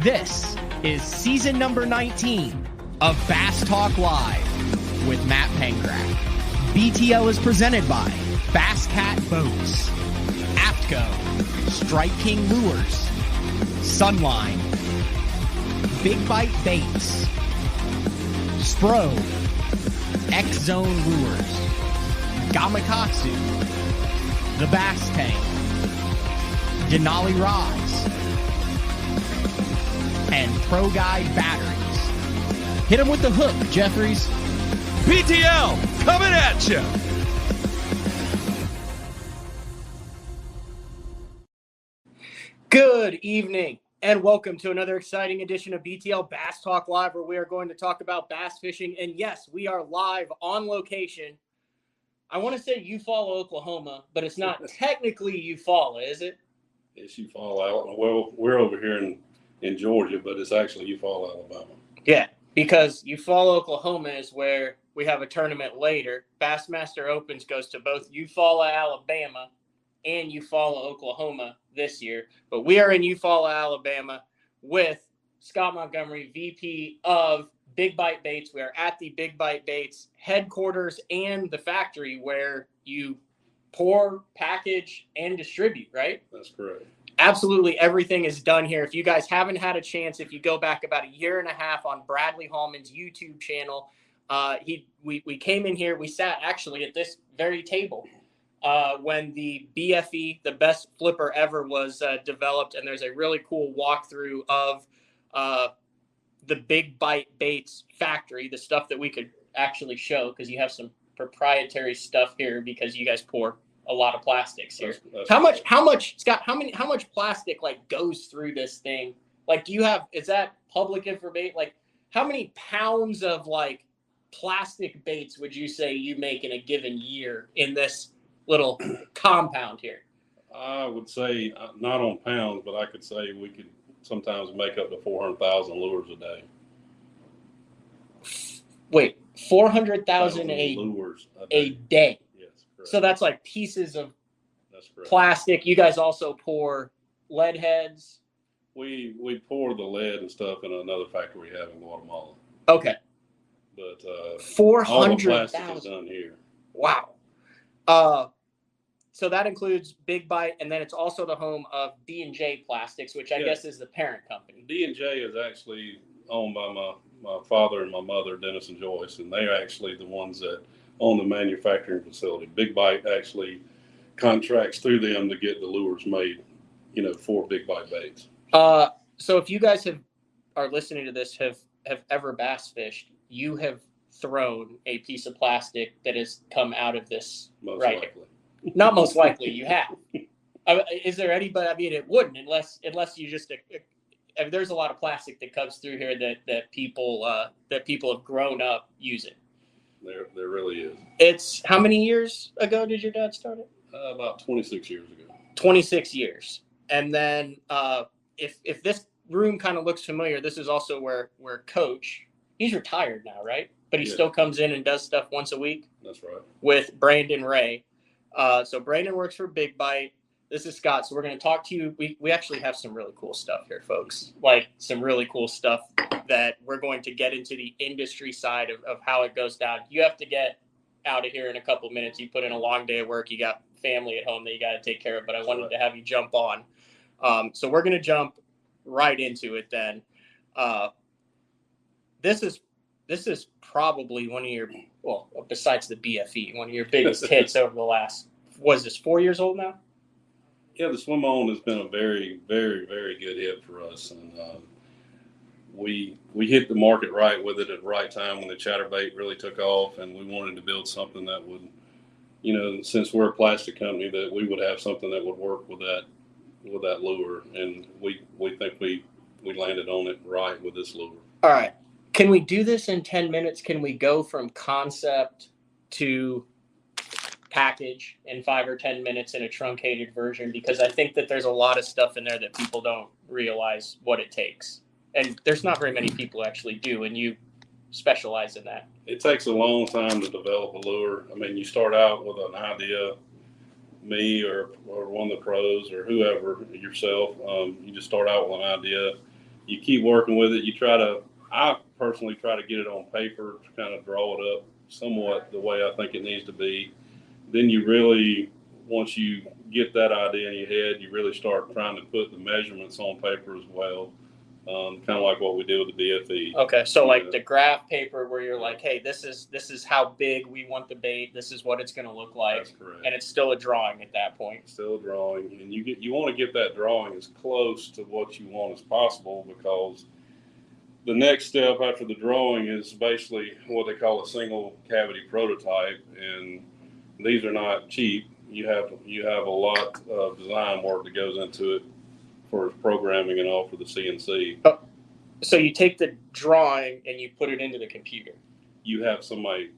This is season number 19 of Bass Talk Live with Matt Pengrack. BTL is presented by Bass Cat Boats, Aftco, Strike King Lures, Sunline, Big Bite Baits, Spro, X Zone Lures, Gamakatsu, The Bass Tank, Denali Rods, and Pro Guide Batteries. Hit them with the hook, Jeffries. BTL coming at you. Good evening, and welcome to another exciting edition of BTL Bass Talk Live, where we are going to talk about bass fishing. And yes, we are live on location. I want to say EUFAULA, Oklahoma, but it's not technically EUFAULA, is it? It's EUFAULA. Well, we're over here in Georgia, but it's actually EUFAULA, Alabama. Yeah, because EUFAULA, Oklahoma is where we have a tournament later. Bassmaster Opens goes to both EUFAULA, Alabama and EUFAULA, Oklahoma this year. But we are in EUFAULA, Alabama with Scott Montgomery, VP of Big Bite Baits. We are at the Big Bite Baits headquarters and the factory where you pour, package, and distribute, right? That's correct. Absolutely everything is done here. If you guys haven't had a chance, if you go back about a year and a half on Bradley Hallman's YouTube channel, we came in here, we sat actually at this very table when the BFE, the best flipper ever, was developed, and there's a really cool walkthrough of the Big Bite Baits factory, the stuff that we could actually show, because you have some proprietary stuff here because you guys pour a lot of plastics here. That's how much, Scott, how much plastic like goes through this thing? Like, is that public information? Like, how many pounds of like plastic baits would you say you make in a given year in this little compound here? I would say not on pounds, but I could say we could sometimes make up to 400,000 lures a day. Wait, 400,000 lures a day. Yes, correct. So that's like pieces of That's correct. plastic. You guys also pour lead heads. We pour the lead and stuff in another factory we have in Guatemala. Okay. But all the plastic is 400,000. done here. Wow. So that includes Big Bite, and then it's also the home of D&J Plastics, which I guess is the parent company. D&J is actually owned by my father and my mother, Dennis and Joyce, and they're actually the ones that own the manufacturing facility. Big Bite actually contracts through them to get the lures made, for Big Bite Baits. So if you guys are listening to this, have ever bass fished, you have thrown a piece of plastic that has come out of this. Most right likely. Not most likely, you have. Is there anybody? I mean, it wouldn't unless you just. There's a lot of plastic that comes through here that people have grown up using. There really is. It's how many years ago did your dad start it? About 26 years ago. 26 years, and then if this room kind of looks familiar, this is also where Coach. He's retired now, right? But he still comes in and does stuff once a week. That's right. With Brandon Ray. So Brandon works for Big Bite. This is Scott. So we're going to talk to you. We actually have some really cool stuff here, folks. Like some really cool stuff that we're going to get into the industry side of how it goes down. You have to get out of here in a couple of minutes. You put in a long day of work. You got family at home that you got to take care of. But I wanted to have you jump on. So we're going to jump right into it then. This is probably one of your, well, besides the BFE, one of your biggest hits over the last, was this 4 years old now? Yeah, the Swim On has been a very, very, very good hit for us. And we hit the market right with it at the right time when the chatterbait really took off. And we wanted to build something that would, since we're a plastic company, that we would have something that would work with that lure. And we think we landed on it right with this lure. All right. Can we do this in 10 minutes? Can we go from concept to package in 5 or 10 minutes in a truncated version? Because I think that there's a lot of stuff in there that people don't realize what it takes. And there's not very many people who actually do, and you specialize in that. It takes a long time to develop a lure. I mean, you start out with an idea, me or one of the pros or whoever, yourself. You just start out with an idea. you keep working with it. I personally try to get it on paper to kind of draw it up somewhat the way I think it needs to be. Then you really, once you get that idea in your head, you really start trying to put the measurements on paper as well. Kind of like what we did with the BFE. Okay, so like the graph paper where you're like, hey, this is how big we want the bait. This is what it's going to look like. That's correct. And it's still a drawing at that point. Still a drawing, and you want to get that drawing as close to what you want as possible, because the next step after the drawing is basically what they call a single cavity prototype, and these are not cheap. You have a lot of design work that goes into it for programming and all for the CNC. Oh, so you take the drawing and you put it into the computer. You have somebody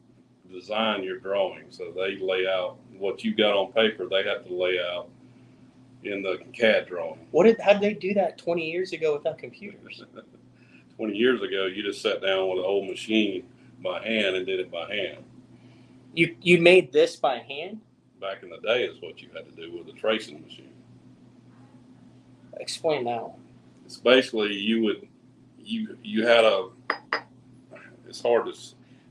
design your drawing, so they lay out what you got on paper. They have to lay out in the CAD drawing. How did they do that 20 years ago without computers? 20 years ago, you just sat down with an old machine by hand and did it by hand. You made this by hand? Back in the day is what you had to do with a tracing machine. Explain that one. It's basically you had it's hard to,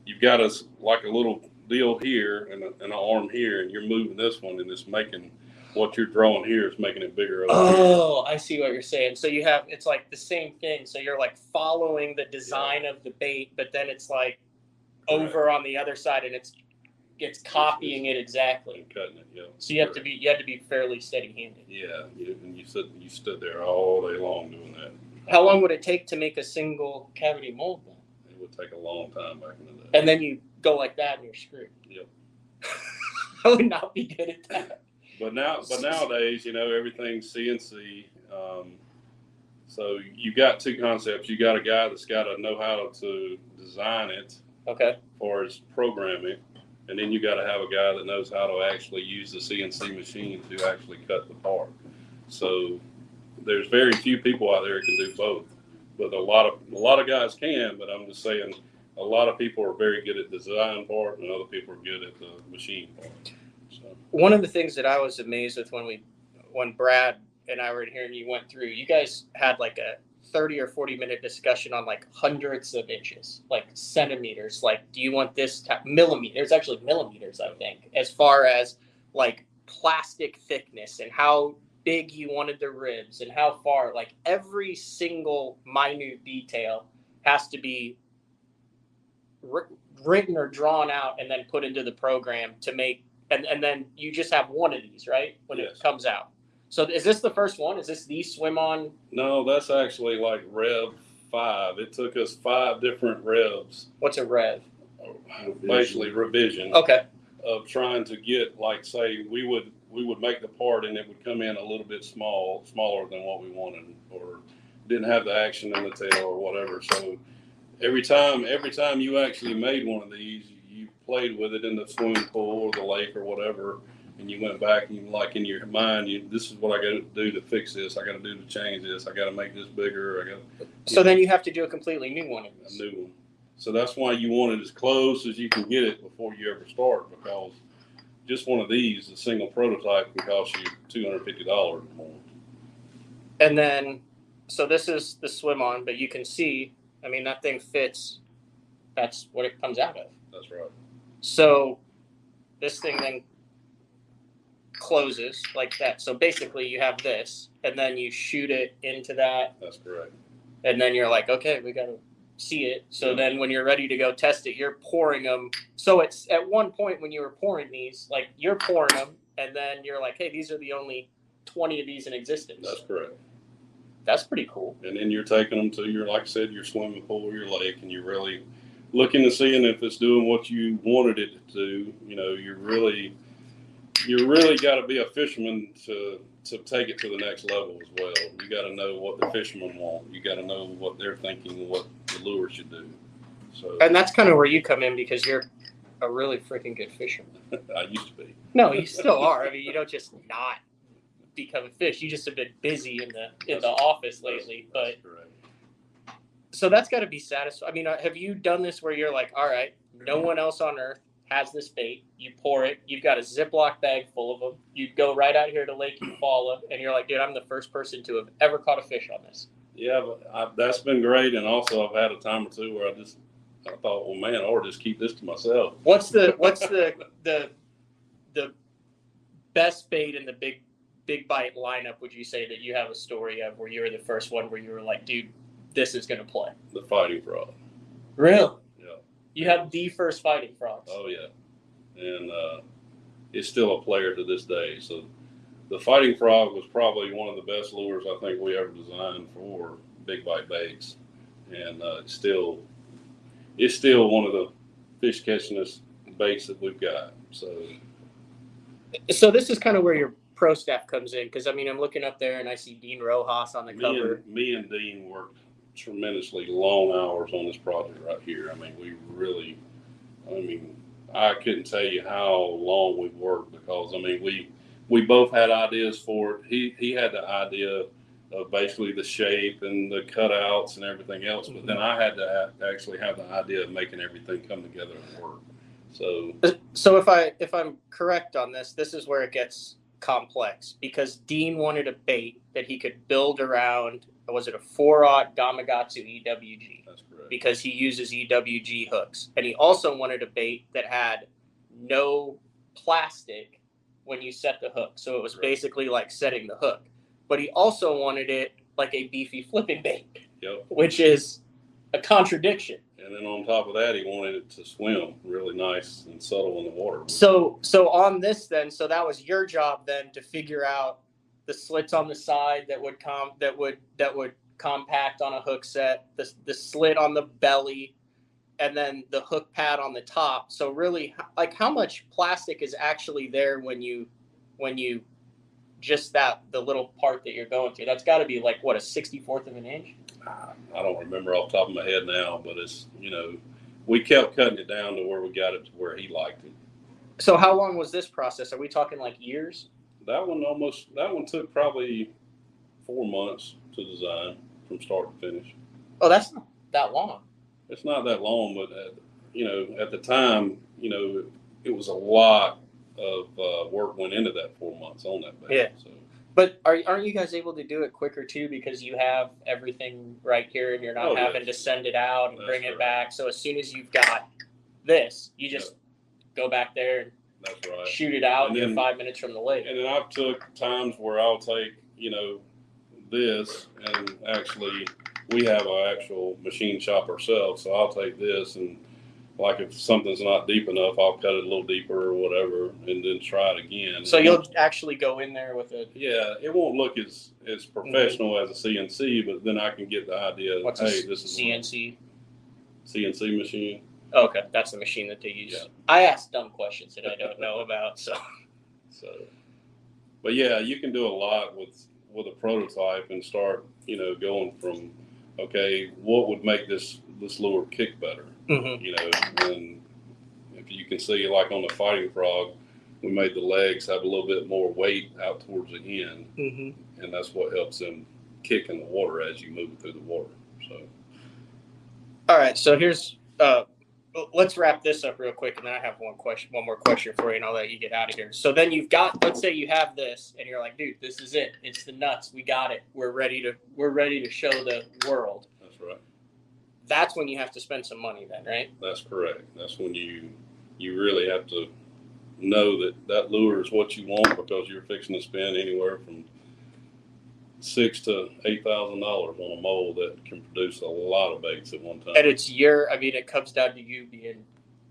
you've got like a little deal here and an arm here, and you're moving this one, and it's making what you're drawing here is making it bigger. Oh, I see what you're saying. So it's like the same thing. So you're like following the design of the bait, but then it's like over on the other side, and it's copying it exactly. Cutting it, yeah. So you had to be fairly steady-handed. Yeah, and you stood there all day long doing that. How long would it take to make a single cavity mold then? It would take a long time back in the day. And then you go like that and you're screwed. Yep. I would not be good at that. But nowadays, everything's CNC. So you got two concepts. You got a guy that's got to know how to design it. Okay. For his programming. And then you got to have a guy that knows how to actually use the CNC machine to actually cut the part. So there's very few people out there who can do both, but a lot of guys can. But I'm just saying, a lot of people are very good at the design part, and other people are good at the machine part. So one of the things that I was amazed with when Brad and I were in here and you went through, you guys had like a 30 or 40-minute discussion on like hundreds of inches, like centimeters. Like, do you want this millimeter? There's actually millimeters, I think, as far as like plastic thickness and how big you wanted the ribs and how far. Like every single minute detail has to be written or drawn out and then put into the program to make. And then you just have one of these, right? When Yes. It comes out. So is this the first one? Is this the swim on? no, that's actually like Rev 5. It took us 5 different revs, What's a rev? basically revision. Okay. Of trying to get, like, say we would make the part and it would come in a little bit smaller than what we wanted, or didn't have the action in the tail or whatever. So every time you actually made one of these, you played with it in the swimming pool or the lake or whatever, and you went back and like in your mind, this is what I got to do to fix this. I got to do to change this. I got to make this bigger. So then you have to do a completely new one of A these. new one. So that's why you want it as close as you can get it before you ever start, because just one of these, a single prototype, can cost you $250 or more. And then, so this is the swim on, but you can see, I mean, that thing fits. That's what it comes out of. That's right. So this thing then closes like that. So basically you have this, and then you shoot it into that, That's correct. and then you're like, okay, we got to see it. So then when you're ready to go test it, you're pouring them. So it's at one point when you were pouring these, like you're pouring them, and then you're like, hey, these are the only 20 of these in existence. That's correct. That's pretty cool. And then you're taking them to your, like I said, your swimming pool or your lake, and you're really looking to seeing if it's doing what you wanted it to do. You really got to be a fisherman to take it to the next level as well. You got to know what the fishermen want. You got to know what they're thinking, what the lure should do. So, And that's kind of where you come in, because you're a really freaking good fisherman. I used to be. No, you still are. I mean, you don't just not become a fish. You just have been busy in the office lately. That's But correct. so that's got to be satisfying. I mean, have you done this where you're like, all right, no one else on earth has this bait. You pour it. You've got a Ziploc bag full of them. You go right out here to Lake EUFAULA, and you're like, dude, I'm the first person to have ever caught a fish on this. Yeah, but that's been great. And also I've had a time or two where I thought, well, man, or just keep this to myself. What's the the best bait in the big bite lineup? Would you say that you have a story of where you were the first one where you were like, dude, this is gonna play? The fighting frog. Real? Yeah. You have the first fighting frogs. Oh yeah, and it's still a player to this day. So the fighting frog was probably one of the best lures I think we ever designed for big bite baits, and it's still one of the fish catchingest baits that we've got. So this is kind of where your pro staff comes in, because I mean I'm looking up there and I see Dean Rojas on the cover. Me and Dean worked tremendously long hours on this project right here. I mean, I couldn't tell you how long we've worked, because I mean we both had ideas for it. He had the idea of basically the shape and the cutouts and everything else, but then I had to actually have the idea of making everything come together and work. So if I'm correct on this is where it gets complex, because Dean wanted a bait that he could build around. Was it a 4/0 Gamakatsu EWG? That's correct. Because he uses EWG hooks, and he also wanted a bait that had no plastic when you set the hook, so it was basically like setting the hook. But he also wanted it like a beefy flipping bait, yep. Which is a contradiction. And then on top of that, he wanted it to swim really nice and subtle in the water. So on this then, so that was your job then to figure out the slits on the side that would compact on a hook set, the slit on the belly, and then the hook pad on the top. So really, like, how much plastic is actually there when you just the little part that you're going through? That's got to be like what, a 64th of an inch? I don't remember off the top of my head now, but it's, we kept cutting it down to where we got it to where he liked it. So how long was this process? Are we talking like years? That one took probably 4 months to design from start to finish. Oh, that's not that long. It's not that long, but at the time, it was a lot of work went into that 4 months on that bait. Yeah. So. But aren't you guys able to do it quicker too, because you have everything right here and you're not having to send it out and bring it back? So as soon as you've got this, you just go back there and that's right. shoot it out, and you're 5 minutes from the lake. And then I've took times where I'll take, this, and actually we have an actual machine shop ourselves. So I'll take this, and like if something's not deep enough, I'll cut it a little deeper or whatever, and then try it again. So you'll actually go in there with it? Yeah, it won't look as professional as a CNC, but then I can get the idea of, hey, this is CNC? CNC machine. Okay, that's the machine that they use. Yeah. I ask dumb questions that I don't know about, so. But yeah, you can do a lot with a prototype and start, going from, okay, what would make this lure kick better? Mm-hmm. And if you can see, like on the fighting frog, we made the legs have a little bit more weight out towards the end, and that's what helps them kick in the water as you move through the water. So, all right. So here's let's wrap this up real quick, and then I have one more question for you, and I'll let you get out of here. So then you've got, let's say you have this, and you're like, dude, this is it. It's the nuts. We got it. We're ready to show the world. That's right. That's when you have to spend some money then, right? That's correct. That's when you really have to know that lure is what you want, because you're fixing to spend anywhere from $6,000 to $8,000 on a mold that can produce a lot of baits at one time. And it comes down to you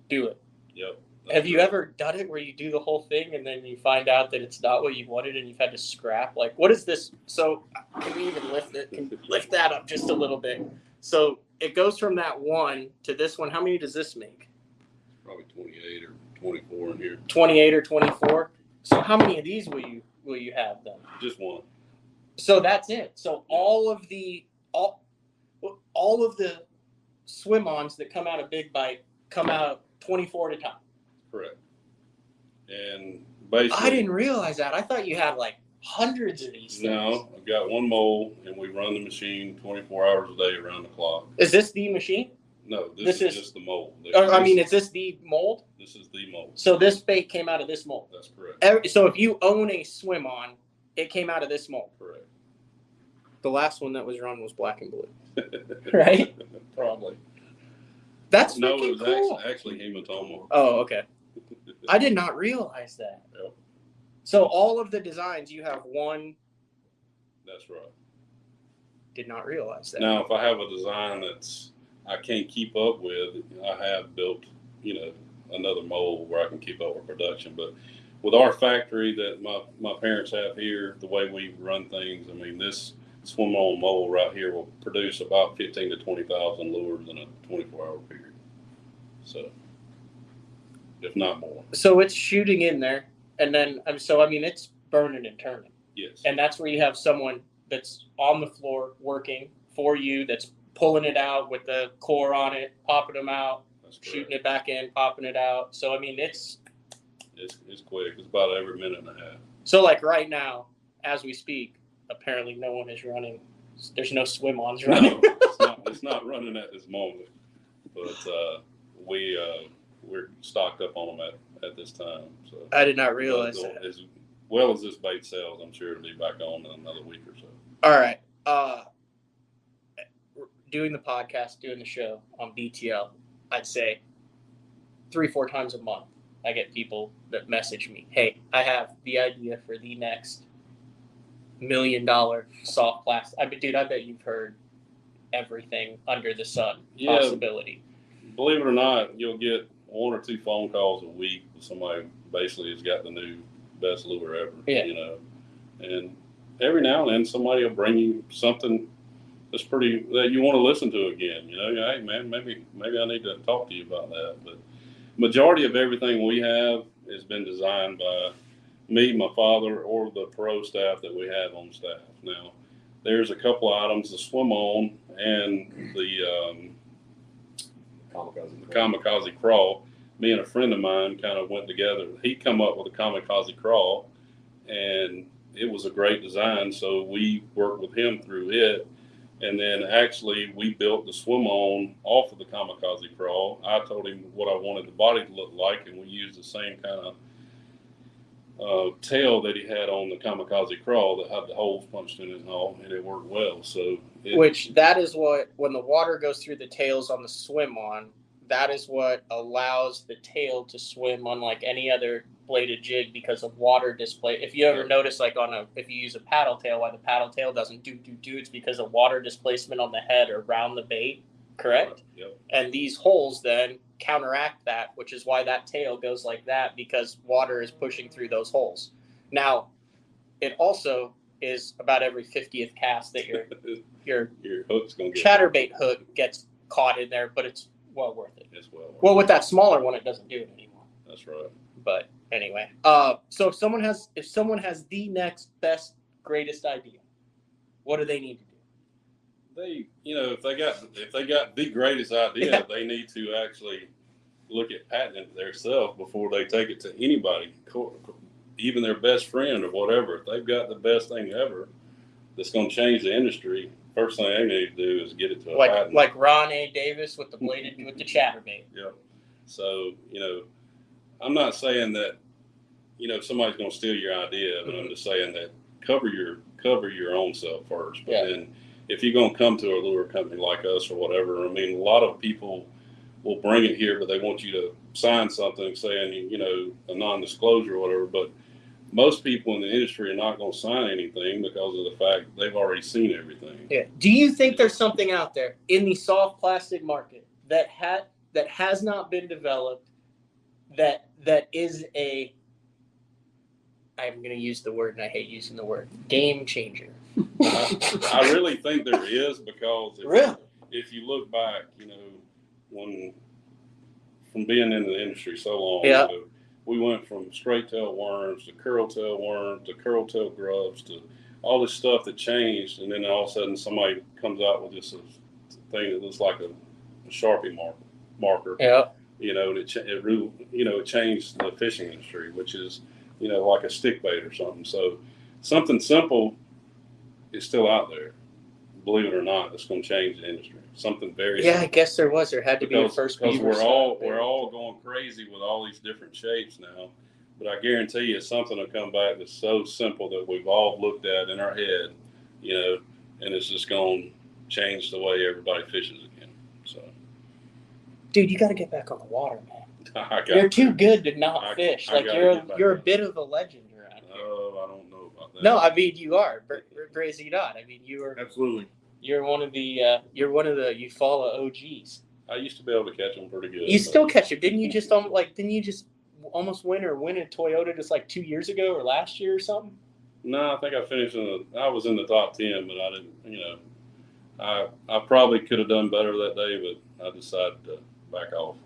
do it. Yep. Have you ever done it where you do the whole thing and then you find out that it's not what you wanted and you've had to scrap? Like, what is this? So can we even lift it? Can lift that up just a little bit? So it goes from that one to this one. How many does this make? Probably 28 or 24 in here. 28 or 24. So how many of these will you have then? Just one. So that's it. So all of the swim-ons that come out of Big Bite come out 24 at a time. Correct. And basically, I didn't realize that. I thought you had like hundreds of these things. No, I've got one mold, and we run the machine 24 hours a day around the clock. Is this the machine? No, this is just the mold. Is this the mold? This is the mold. So this bait came out of this mold? That's correct. So if you own a swim-on, it came out of this mold? Correct. The last one that was run was black and blue, right? Probably. That's No, freaking it was cool. actually hematoma. Oh, okay. I did not realize that. Yep. So all of the designs, you have one. That's right. Did not realize that. Now, if I have a design I can't keep up with, I have built, another mold where I can keep up with production. But with our factory that my parents have here, the way we run things, I mean, this swim on mold right here will produce about 15 to 20,000 lures in a 24-hour period. So, if not more. So it's shooting in there, and then it's burning and turning. Yes. And that's where you have someone that's on the floor working for you, that's pulling it out with the core on it, popping them out, shooting it back in, popping it out. So it's quick. It's about every minute and a half. So like right now, as we speak, apparently no one is running. There's no swim-ons running. No, it's not running at this moment. But we're stocked up on them at this time. So I did not realize that. As well as this bait sells, I'm sure it'll be back on in another week or so. All right. Doing the podcast, doing the show on BTL, I'd say 3-4 times a month, I get people that message me, hey, I have the idea for the next $1 million soft plastic. I bet you've heard everything under the sun possibility. Believe it or not, you'll get 1 or 2 phone calls a week with somebody basically has got the new best lure ever. Yeah. And every now and then somebody will bring you something that you want to listen to again. Hey man, maybe I need to talk to you about that. But majority of everything we have has been designed by me, my father, or the pro staff that we have on staff. Now, there's a couple items, the swim on and the kamikaze crawl. Me and a friend of mine kind of went together. He come up with a kamikaze crawl, and it was a great design. So we worked with him through it. And then actually we built the swim on off of the kamikaze crawl. I told him what I wanted the body to look like, and we used the same kind of tail that he had on the kamikaze crawl that had the holes punched in it and all, and it worked well. So which that is what, when the water goes through the tails on the swim on, that is what allows the tail to swim unlike any other bladed jig because of water display. If you ever notice, like if you use a paddle tail, why the paddle tail doesn't do, it's because of water displacement on the head or around the bait, correct? Yep. And these holes then counteract that, which is why that tail goes like that, because water is pushing through those holes. Now, it also is about every 50th cast that your hook's gonna get chatterbait hook gets caught in there, but it's well worth it. It's well worth Well, with that smaller one, it doesn't do it anymore. That's right. But anyway, so if someone has the next best, greatest idea, what do they need to do? They, if they got the greatest idea, they need to actually look at patenting it themselves before they take it to anybody, even their best friend or whatever. If they've got the best thing ever that's going to change the industry, first thing they need to do is get it to a patent. Like Ron A. Davis with the bladed with the chatterbait. Yeah. So I'm not saying that somebody's going to steal your idea, but I'm just saying that cover your own self first. But then if you're going to come to a lure company like us or whatever, I mean, a lot of people will bring it here, but they want you to sign something saying, a non-disclosure or whatever. But most people in the industry are not going to sign anything because of the fact they've already seen everything. Yeah. Do you think there's something out there in the soft plastic market that has not been developed that is a, I'm going to use the word, and I hate using the word, game changer? I really think there is, because if you look back, from being in the industry so long, we went from straight tail worms to curl tail worms to curl tail grubs to all this stuff that changed, and then all of a sudden somebody comes out with this thing that looks like a Sharpie marker. Yeah. And it really, it changed the fishing industry, which is, like a stick bait or something. So something simple is still out there. Believe it or not, it's going to change the industry. Something very simple. I guess there had to be a first. Because we're all going crazy with all these different shapes now. But I guarantee you, something will come back that's so simple that we've all looked at in our head, and it's just going to change the way everybody fishes again. So, dude, you got to get back on the water, man. you're too good to not fish. Like you're a bit of a legend around here. Oh, I don't know about that. No, I mean you are. Crazy not. I mean you are. Absolutely. You're one of the EUFAULA OGs. I used to be able to catch them pretty good. You still catch them, didn't you? Didn't you just almost win a Toyota just like 2 years ago or last year or something? No, I think I finished I was in the top 10, but I didn't. I probably could have done better that day, but I decided to back off.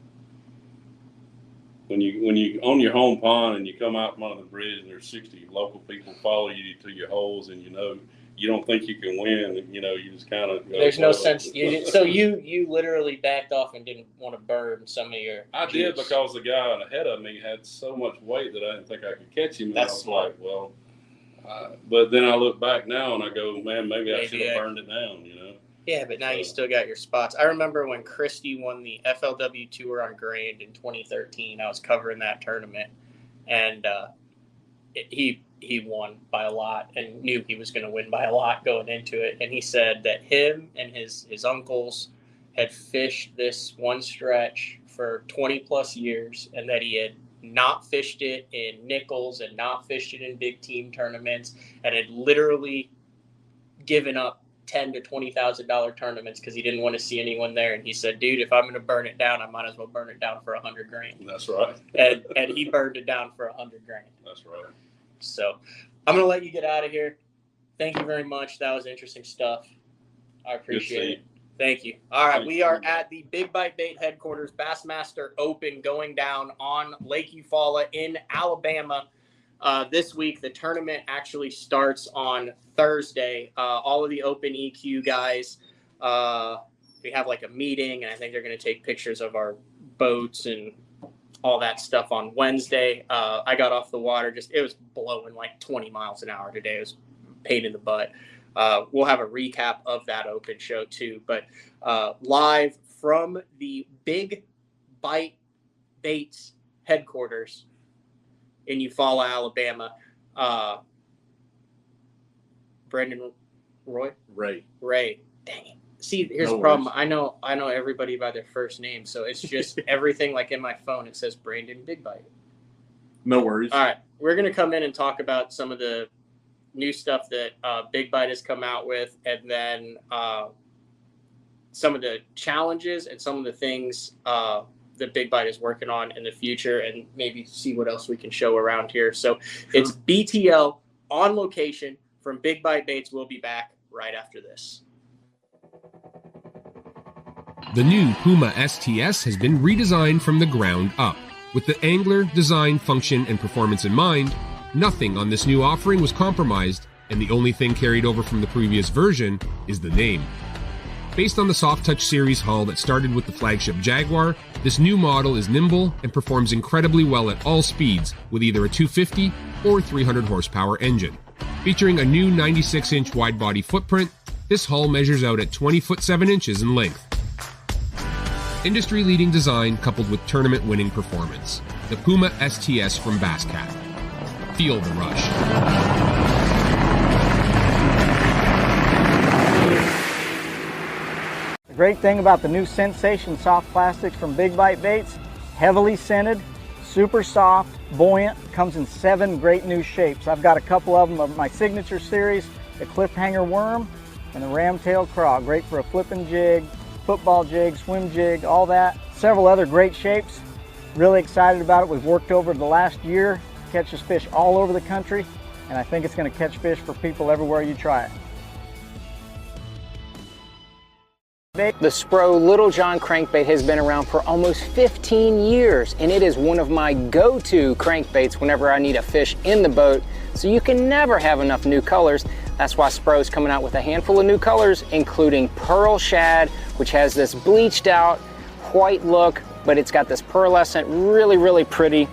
When you on your home pond and you come out from under the bridge and there's 60 local people follow you to your holes, and you don't think you can win, you just kind of go. There's no sense. So you literally backed off and didn't want to burn some of your. I juice. did, because the guy ahead of me had so much weight that I didn't think I could catch him. That's I was smart. like, well, but then I look back now and I go, man, maybe I should have burned it down. Yeah, but now you still got your spots. I remember when Christie won the FLW Tour on Grand in 2013. I was covering that tournament, and he won by a lot and knew he was going to win by a lot going into it. And he said that him and his uncles had fished this one stretch for 20 plus years, and that he had not fished it in Nichols and not fished it in big team tournaments, and had literally given up $10,000 to $20,000 tournaments because he didn't want to see anyone there. And he said, dude, if I'm going to burn it down, I might as well burn it down for $100,000. That's right. And he burned it down for $100,000. That's right. So I'm going to let you get out of here. Thank you very much. That was interesting stuff. I appreciate it. Thank you. All right. We are at the Big Bite Bait headquarters, Bassmaster Open, going down on Lake Eufaula in Alabama. This week, the tournament actually starts on Thursday. All of the Open EQ guys, we have like a meeting, and I think they're going to take pictures of our boats and all that stuff on Wednesday. I got off the water. It was blowing like 20 miles an hour today. It was a pain in the butt. We'll have a recap of that Open show too. But live from the Big Bite Baits headquarters in Eufaula, Alabama. Brendan Ray. Dang it. See, here's the problem. I know everybody by their first name, so it's just everything like in my phone. It says Brandon Big Bite. No worries. All right. We're going to come in and talk about some of the new stuff that Big Bite has come out with, and then some of the challenges and some of the things that Big Bite is working on in the future, and maybe see what else we can show around here. So It's BTL on location from Big Bite Baits. We'll be back right after this. The new Puma STS has been redesigned from the ground up. With the angler, design, function, and performance in mind, nothing on this new offering was compromised, and the only thing carried over from the previous version is the name. Based on the Soft Touch series hull that started with the flagship Jaguar, this new model is nimble and performs incredibly well at all speeds with either a 250 or 300 horsepower engine. Featuring a new 96-inch wide-body footprint, this hull measures out at 20 foot 7 inches in length. Industry-leading design coupled with tournament-winning performance. The Puma STS from Basscat. Feel the rush. The great thing about the new Sensation soft plastics from Big Bite Baits, heavily scented, super soft, buoyant, comes in 7 great new shapes. I've got a couple of them of my signature series, the cliffhanger worm and the ramtail craw, great for a flipping jig, football jig, swim jig, all that. Several other great shapes. Really excited about it. We've worked over the last year, catches fish all over the country, and I think it's going to catch fish for people everywhere you try it. The Spro Little John crankbait has been around for almost 15 years, and it is one of my go-to crankbaits whenever I need a fish in the boat, so you can never have enough new colors. That's why Spro's coming out with a handful of new colors, including Pearl Shad, which has this bleached out white look, but it's got this pearlescent, really pretty.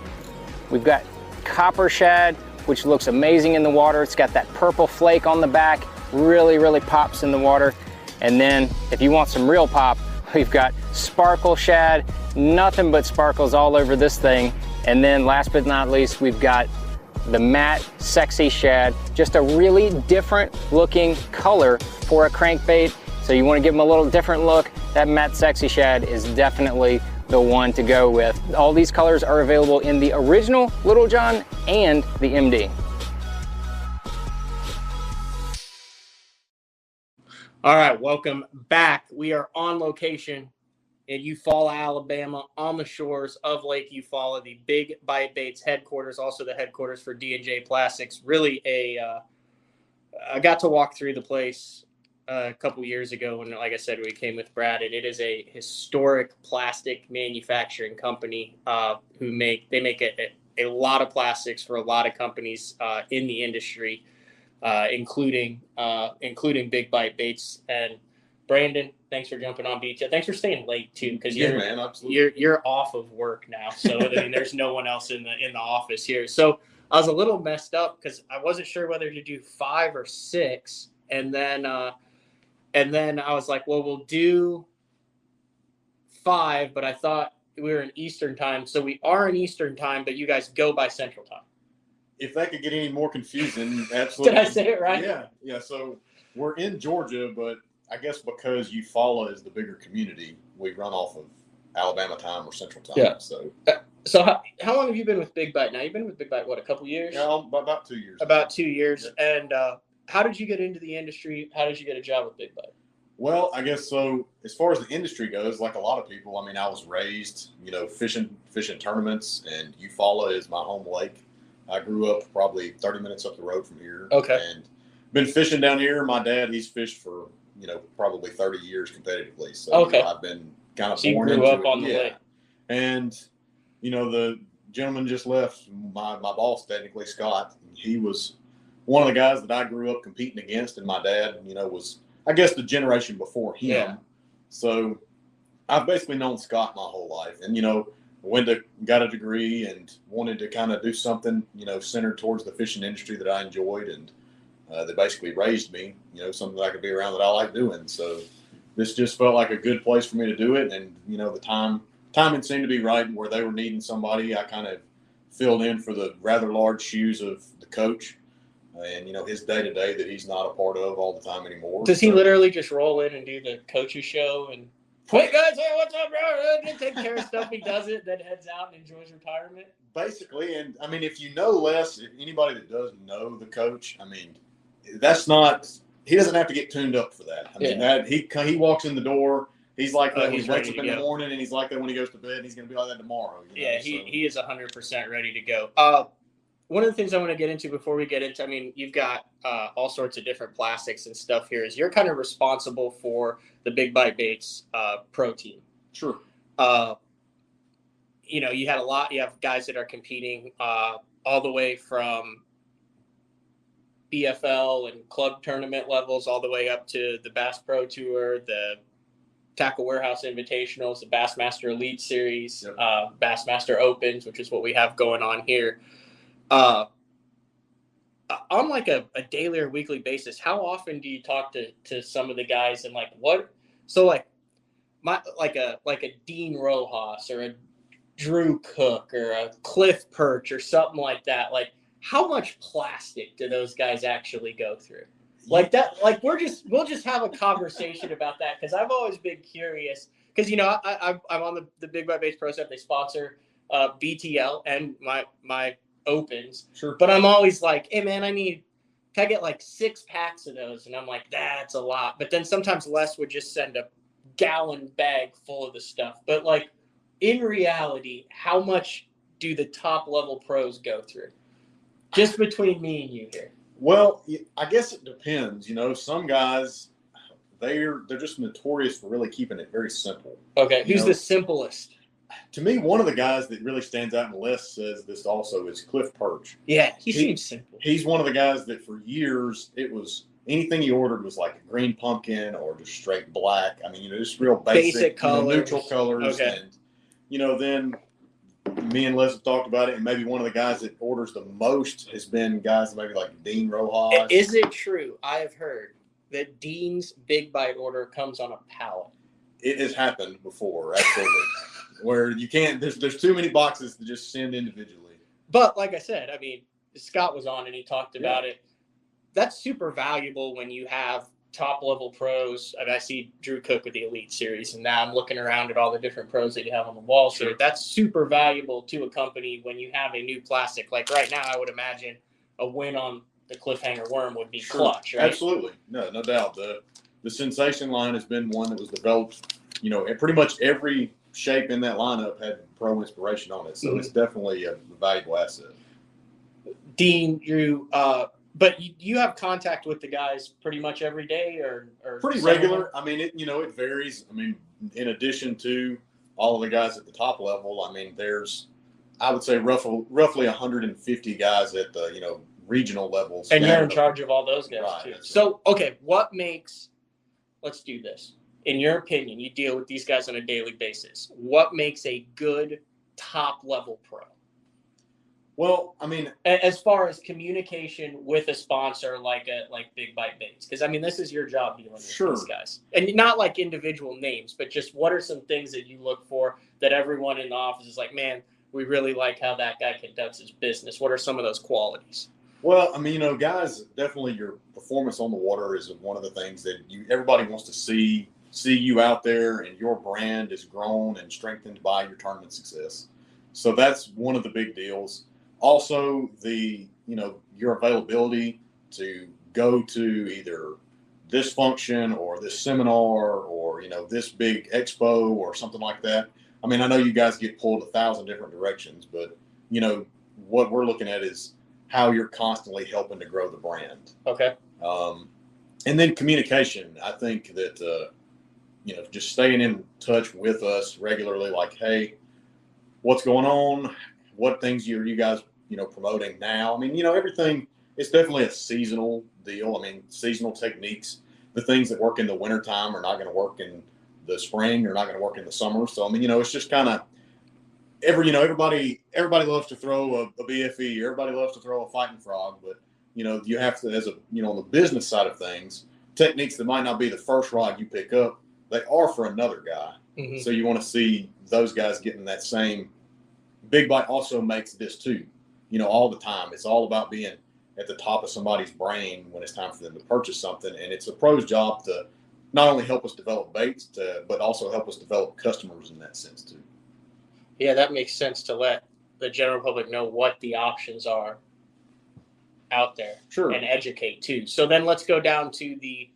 We've got Copper Shad, which looks amazing in the water. It's got that purple flake on the back, really pops in the water. And then if you want some real pop, we've got Sparkle Shad, nothing but sparkles all over this thing. And then last but not least, we've got the matte, sexy shad. Just a really different looking color for a crankbait. So you want to give them a little different look. That matte, sexy shad is definitely the one to go with. All these colors are available in the original Little John and the MD. All right, welcome back. We are on location in Eufaula, Alabama, on the shores of Lake Eufaula, the Big Bite Baits headquarters, also the headquarters for D&J Plastics. Really I got to walk through the place a couple years ago, and like I said, we came with Brad, and it is a historic plastic manufacturing company who make a lot of plastics for a lot of companies in the industry. Including Big Bite Baits. And Brandon, thanks for jumping on BT. Thanks for staying late too, because you're off of work now. So I mean, there's no one else in the office here. So I was a little messed up because I wasn't sure whether to do 5 or 6, and then I was like, well, we'll do 5, but I thought we were in Eastern time, so we are in Eastern time, but you guys go by Central time. If that could get any more confusing, absolutely. Did I say it right? Yeah. So we're in Georgia, but I guess because Eufaula is the bigger community, we run off of Alabama time or Central time. Yeah. So how long have you been with Big Bite now? You've been with Big Bite, what, a couple years? Yeah, about 2 years. About 2 years. Yeah. And how did you get into the industry? How did you get a job with Big Bite? Well, I guess so. As far as the industry goes, like a lot of people, I mean, I was raised, fishing tournaments, and Eufaula is my home lake. I grew up probably 30 minutes up the road from here. Okay. And been fishing down here. My dad, he's fished for, probably 30 years competitively. So okay. I've been kind of so born you grew into up it. on the lake. And, the gentleman just left, my boss, technically, Scott. He was one of the guys that I grew up competing against. And my dad, was, I guess, the generation before him. Yeah. So I've basically known Scott my whole life. And, got a degree and wanted to kind of do something, centered towards the fishing industry that I enjoyed. And they basically raised me, something that I could be around that I like doing. So this just felt like a good place for me to do it. And, the timing seemed to be right, and where they were needing somebody, I kind of filled in for the rather large shoes of the coach and, his day-to-day that he's not a part of all the time anymore. Does he literally just roll in and do the coach's show and, hey guys, hey, what's up, bro? Take care of stuff. He does it, then heads out and enjoys retirement. Basically, and I mean, if you know Les, anybody that does know the coach, I mean, that's not. He doesn't have to get tuned up for that. I mean, that he walks in the door. He's like that when he wakes up in the morning, and he's like that when he goes to bed. And he's going to be like that tomorrow. He is 100% ready to go. One of the things I want to get into before we get into, I mean, you've got all sorts of different plastics and stuff here. Is you're kind of responsible for the Big Bite Baits pro team. Sure. You had you have guys that are competing all the way from BFL and club tournament levels all the way up to the Bass Pro Tour, the Tackle Warehouse Invitationals, the Bassmaster Elite Series, yep. Bassmaster Opens, which is what we have going on here. On like a daily or weekly basis, how often do you talk to some of the guys and like what? So like a Dean Rojas or a Drew Cook or a Cliff Perch or something like that. Like how much plastic do those guys actually go through? Like that, like we'll just have a conversation about that. Cause I've always been curious cause I'm on the Big Bite Baits Pro Set. They sponsor BTL and my Opens. Sure. But I'm always like, hey man, can I get like 6 packs of those? And I'm like, that's a lot. But then sometimes Les would just send a gallon bag full of the stuff. But like in reality, how much do the top level pros go through? Just between me and you here. Well, I guess it depends. Some guys, they're just notorious for really keeping it very simple. Okay, who's the simplest? To me, one of the guys that really stands out in the list says this also is Cliff Perch. Yeah, he seems simple. He's one of the guys that for years it was anything he ordered was like a green pumpkin or just straight black. I mean, just real basic colors, neutral colors. Okay. And then me and Les have talked about it, and maybe one of the guys that orders the most has been guys maybe like Dean Rojas. Is it true? I have heard that Dean's Big Bite order comes on a pallet. It has happened before, absolutely. Where you can't, there's too many boxes to just send individually. But like I said, I mean, Scott was on and he talked about it. That's super valuable when you have top level pros. And I see Drew Cook with the Elite Series, and now I'm looking around at all the different pros that you have on the wall. So that's super valuable to a company when you have a new plastic. Like right now, I would imagine a win on the Cliffhanger Worm would be clutch, right? Absolutely. No doubt. The Sensation line has been one that was developed, and pretty much every shape in that lineup had pro inspiration on it. So it's definitely a valuable asset. Dean, Drew, but you have contact with the guys pretty much every day, or pretty regular. I mean, it varies. I mean, in addition to all of the guys at the top level, I mean, there's, I would say, roughly 150 guys at the regional levels. And you're in charge of all those guys too. So, okay, let's do this. In your opinion, you deal with these guys on a daily basis. What makes a good top level pro? Well, I mean, as far as communication with a sponsor like Big Bite Baits, because I mean, this is your job dealing with these guys, and not like individual names, but just what are some things that you look for that everyone in the office is like, man, we really like how that guy conducts his business. What are some of those qualities? Well, I mean, guys, definitely your performance on the water is one of the things that everybody wants to see you out there, and your brand is grown and strengthened by your tournament success. So that's one of the big deals. Also, your availability to go to either this function or this seminar or, this big expo or something like that. I mean, I know you guys get pulled 1,000 different directions, but, what we're looking at is how you're constantly helping to grow the brand. Okay. And then communication. I think that, just staying in touch with us regularly, like, hey, what's going on? What things are you guys promoting now? I mean, everything, it's definitely a seasonal deal. I mean, seasonal techniques, the things that work in the wintertime are not going to work in the spring, or not going to work in the summer. So, I mean, it's just kind of everybody loves to throw a BFE. Everybody loves to throw a fighting frog, but, you have to, as on the business side of things, techniques that might not be the first rod you pick up, they are for another guy. Mm-hmm. So you want to see those guys getting that same. Big Bite also makes this too. All the time. It's all about being at the top of somebody's brain when it's time for them to purchase something. And it's a pro's job to not only help us develop baits, but also help us develop customers in that sense too. Yeah, that makes sense to let the general public know what the options are out there. Sure. And educate too. So then let's go down to the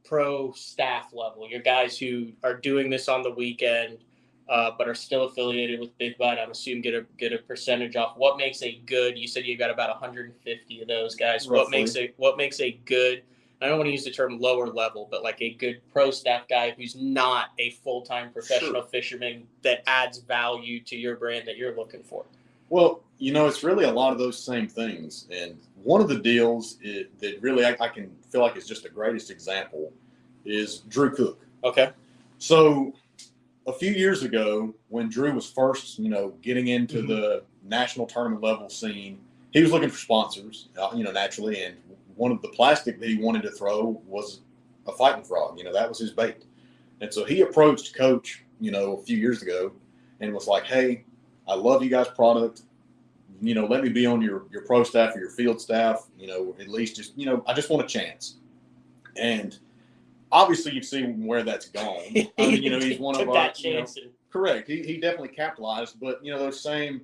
pro staff level. Your guys who are doing this on the weekend, but are still affiliated with Big Bite, I'm assuming get a percentage off. What makes a good? You said you got about 150 of those guys. Roughly. What makes a good? I don't want to use the term lower level, but like a good pro staff guy who's not a full-time professional fisherman that adds value to your brand that you're looking for. Well, it's really a lot of those same things. And one of the deals that really I can feel like is just the greatest example is Drew Cook. Okay. So a few years ago, when Drew was first, getting into the national tournament level scene, he was looking for sponsors, naturally. And one of the plastic that he wanted to throw was a fighting frog. That was his bait. And so he approached Coach, a few years ago and was like, hey, I love you guys' product. Let me be on your pro staff or your field staff, at least just, I just want a chance. And obviously you see where that's gone. I mean, he's one of our, correct. He definitely capitalized, but those same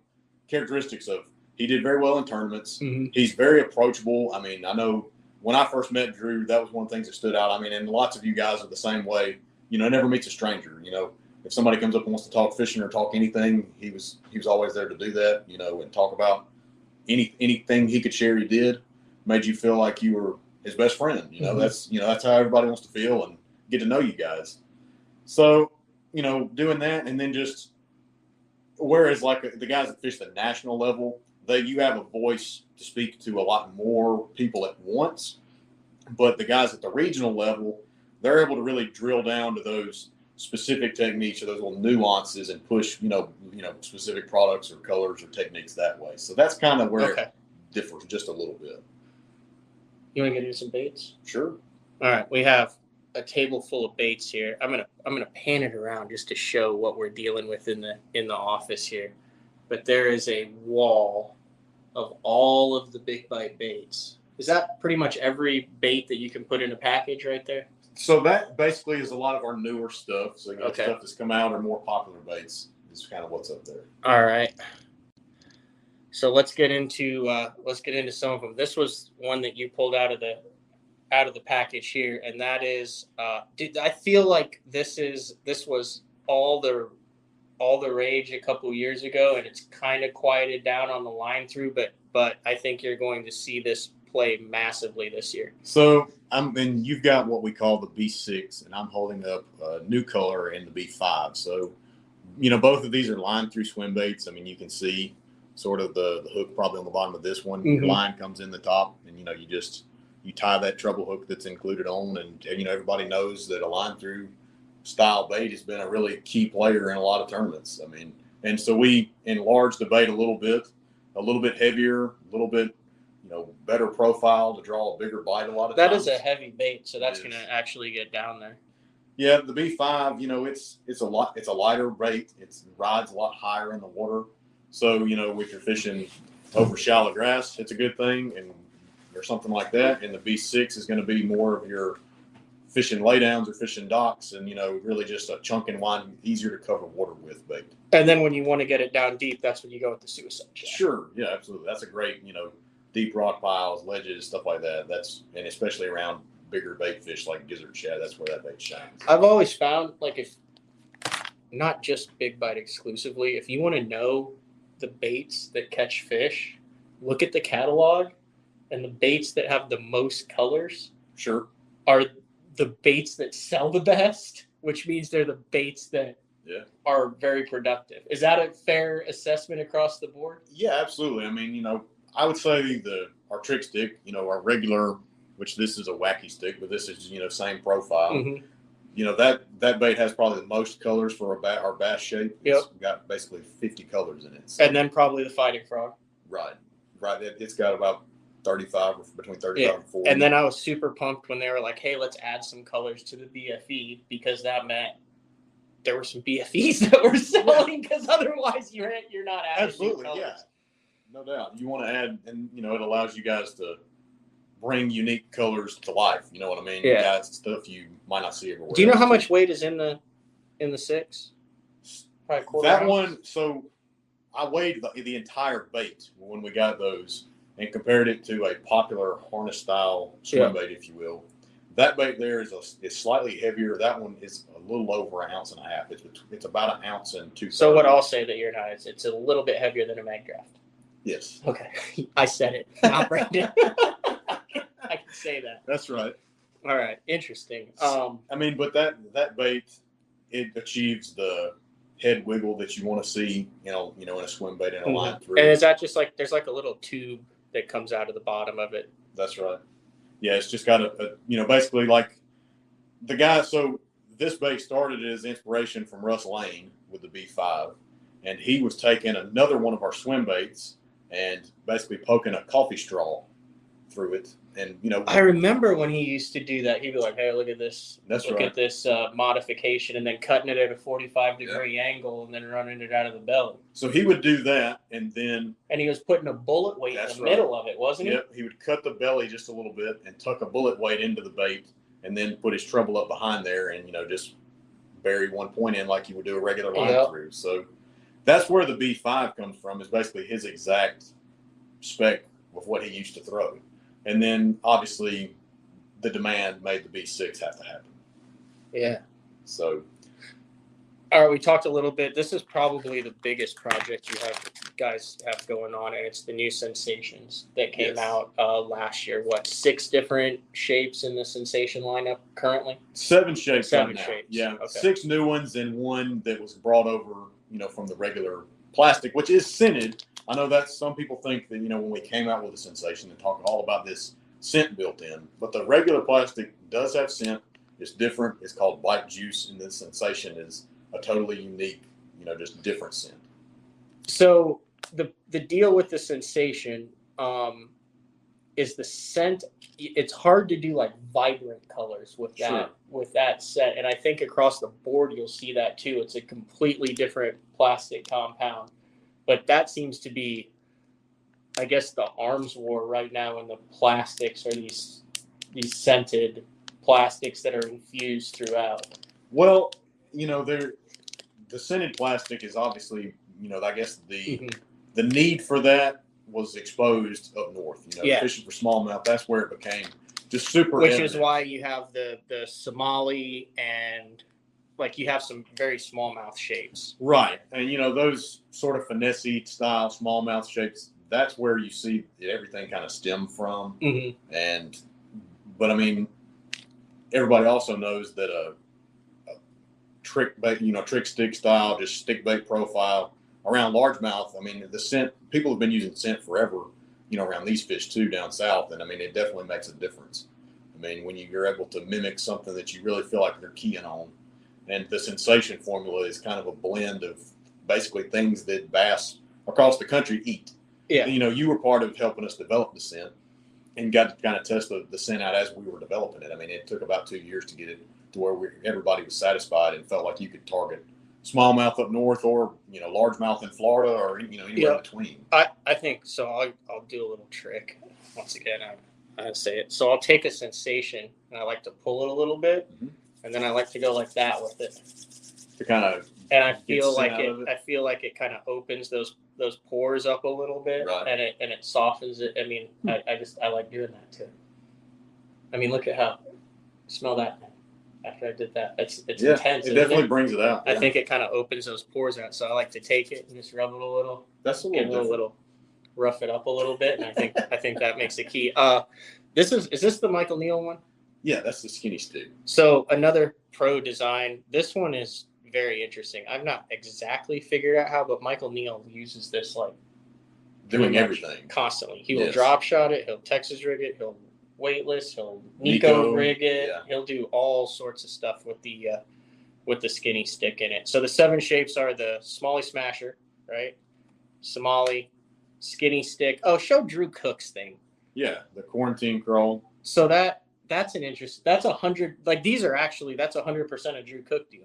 characteristics of, he did very well in tournaments. Mm-hmm. He's very approachable. I mean, I know when I first met Drew, that was one of the things that stood out. I mean, and lots of you guys are the same way, never meets a stranger, if somebody comes up and wants to talk fishing or talk anything, he was always there to do that, and talk about anything he could share. He did, made you feel like you were his best friend. Mm-hmm. That's how everybody wants to feel and get to know you guys. So, doing that, and then just, whereas like the guys that fish the national level, you have a voice to speak to a lot more people at once. But the guys at the regional level, they're able to really drill down to those specific techniques or those little nuances and push, specific products or colors or techniques that way. So that's kind of where it differs just a little bit. You want to get into some baits? Sure. All right, we have a table full of baits here. I'm gonna pan it around just to show what we're dealing with in the office here. But there is a wall of all of the Big Bite baits. Is that pretty much every bait that you can put in a package right there? So that basically is a lot of our newer stuff. So Okay. stuff that's come out or more popular baits is kind of what's up there. All right. So let's get into some of them. This was one that you pulled out of the package here, and that is I feel like this was all the rage a couple years ago, and it's kind of quieted down on the line through, but I think you're going to see this play massively this year. So and you've got what we call the B6, and I'm holding up a new color in the B5. So, both of these are line through swim baits. I mean, you can see sort of the hook probably on the bottom of this one. Mm-hmm. Your line comes in the top, and you tie that treble hook that's included on, and everybody knows that a line through style bait has been a really key player in a lot of tournaments. I mean, and so we enlarged the bait a little bit heavier, a little bit better profile to draw a bigger bite a lot of times. That is a heavy bait, so that's going to actually get down there. Yeah, the B5, it's a lighter bait. It rides a lot higher in the water. So, if you're fishing over shallow grass, it's a good thing, or something like that. And the B6 is going to be more of your fishing laydowns or fishing docks, and really just a chunk and wind, easier to cover water with bait. And then when you want to get it down deep, that's when you go with the suicide shad. Sure, yeah, absolutely. That's a great, deep rock piles, ledges, stuff like that. And especially around bigger bait fish like gizzard shad, that's where that bait shines. I've always found, like, if not just Big Bite exclusively, if you want to know the baits that catch fish, look at the catalog, and the baits that have the most colors Sure. are the baits that sell the best, which means they're the baits that are very productive. Is that a fair assessment across the board? Yeah, absolutely. I mean, I would say our trick stick, our regular, which this is a wacky stick, but this is, same profile. Mm-hmm. That bait has probably the most colors for our bass shape. It's got basically 50 colors in it. So. And then probably the fighting frog. Right. It's got about 35, or between 35 and 40. And then I was super pumped when they were like, hey, let's add some colors to the BFE, because that meant there were some BFEs that were selling, because otherwise you're not adding. Absolutely, colors. yeah. No doubt. You want to add, and it allows you guys to bring unique colors to life. You know what I mean? Yeah. You got stuff you might not see everywhere. Do you know how much weight is in the 6? Probably quarter That ounce. one, so I weighed the entire bait when we got those and compared it to a popular harness style swim bait, if you will. That bait there is slightly heavier. That one is a little over 1.5 ounces. It's about 1 ounce and 2/3. So what I'll say that you're not is it's a little bit heavier than a mag draft. Yes. Okay. I said it, not Brandon. I can say that. That's right. All right. Interesting. But that bait, it achieves the head wiggle that you want to see, in a swim bait in a line through. And is that just like, there's like a little tube that comes out of the bottom of it? That's right. Yeah, it's just got basically like the guy. So this bait started as inspiration from Russ Lane with the B5, and he was taking another one of our swim baits and basically poking a coffee straw through it. And I remember when he used to do that. He'd be like, "Hey, look at this! That's look right. at this modification," and then cutting it at a 45-degree angle, and then running it out of the belly. So he would do that, and he was putting a bullet weight in the middle of it, wasn't he? Yep. He would cut the belly just a little bit and tuck a bullet weight into the bait, and then put his treble up behind there, and just bury one point in like you would do a regular line through. So that's where the B5 comes from. Is basically his exact spec of what he used to throw. And then, obviously, the demand made the B6 have to happen. Yeah. So. All right, we talked a little bit. This is probably the biggest project you guys have going on, and it's the new Sensations that came out last year. 6 different shapes in the Sensation lineup currently? 7 shapes. 7 shapes. Yeah, okay. 6 new ones and 1 that was brought over, from the regular plastic, which is scented. I know that some people think that, when we came out with the Sensation and talking all about this scent built in, but the regular plastic does have scent. It's different. It's called Bite Juice, and the Sensation is a totally unique, just different scent. So the deal with the Sensation is the scent. It's hard to do like vibrant colors with that set, and I think across the board you'll see that too. It's a completely different plastic compound. But that seems to be I guess the arms war right now in the plastics are these scented plastics that are infused throughout. Well, the scented plastic is obviously, I guess the need for that was exposed up north. Fishing for smallmouth, that's where it became just super. Which evident. is why you have the Somali and like you have some very smallmouth shapes. Right. And, those sort of finesse style smallmouth shapes, that's where you see everything kind of stem from. But I mean, everybody also knows that a trick bait, trick stick style, just stick bait profile around largemouth. I mean, the scent, people have been using scent forever, around these fish too down south. And I mean, it definitely makes a difference. I mean, when you're able to mimic something that you really feel like they're keying on. And the sensation formula is kind of a blend of basically things that bass across the country eat. Yeah. You were part of helping us develop the scent and got to kind of test the scent out as we were developing it. I mean, it took about 2 years to get it to where everybody was satisfied and felt like you could target smallmouth up north or, largemouth in Florida or, anywhere in between. I think so. I'll do a little trick. Once again, I say it. So I'll take a sensation and I like to pull it a little bit. And then I like to go like that with it. To kind of, and I feel like it kind of opens those pores up a little bit, right. and it softens it. I mean, I like doing that too. I mean, look at how smell that. After I did that, it's intense. It definitely brings it out. I think it kind of opens those pores out. So I like to take it and just rub it a little. That's a little rough it up a little bit, and I think that makes the key. Is this the Michael Neal one? Yeah, that's the skinny stick. So another pro design. This one is very interesting. I've not exactly figured out how, but Michael Neal uses this like doing everything constantly. He will drop shot it. He'll Texas rig it. He'll weightless. He'll Nico rig it. Yeah. He'll do all sorts of stuff with the skinny stick in it. So the 7 shapes are the Smalley Smasher, right? Somali, skinny stick. Oh, show Drew Cook's thing. Yeah, the quarantine crawl. So that's an interest. That's 100. Like these are actually that's 100% a Drew Cook deal.